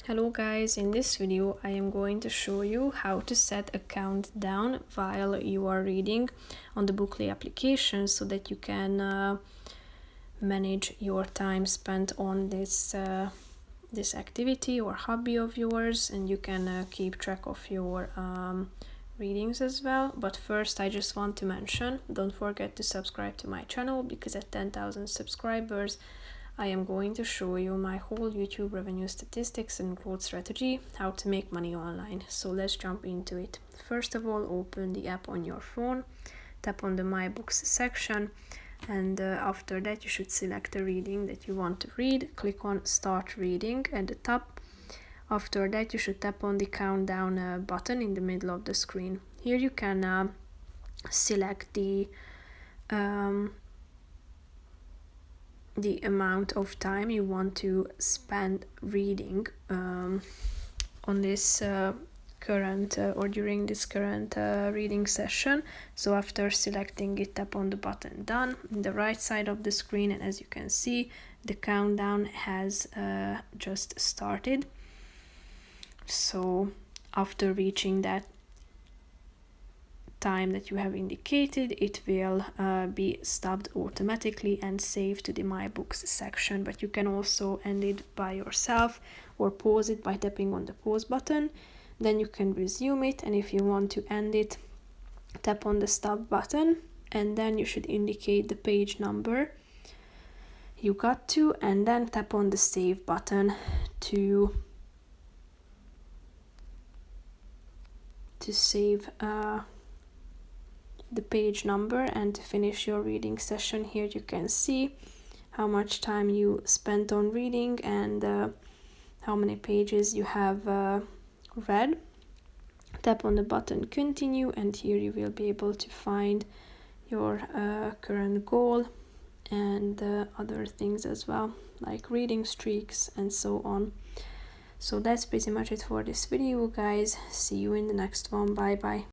Hello guys, in this video I am going to show you how to set a countdown while you are reading on the Bookly application so that you can manage your time spent on this activity or hobby of yours, and you can keep track of your readings as well. But first I just want to mention, don't forget to subscribe to my channel, because at 10,000 subscribers I am going to show you my whole YouTube revenue statistics and growth strategy, how to make money online. So let's jump into it. First of all, open the app on your phone, tap on the My Books section, and after that you should select the reading that you want to read. Click on Start Reading at the top. After that you should tap on the countdown button in the middle of the screen. Here you can select the amount of time you want to spend reading on this current or during this current reading session. So after selecting it, tap on the button Done in the right side of the screen, and as you can see, the countdown has just started. So after reaching that time that you have indicated, it will be stopped automatically and saved to the My Books section. But you can also end it by yourself or pause it by tapping on the pause button. Then you can resume it, and if you want to end it, tap on the stop button, and then you should indicate the page number you got to, and then tap on the save button to save the page number and to finish your reading session. Here you can see how much time you spent on reading and how many pages you have read. Tap on the button Continue, and here you will be able to find your current goal and other things as well, like reading streaks and so on. So that's pretty much it for this video, guys. See you in the next one. Bye bye.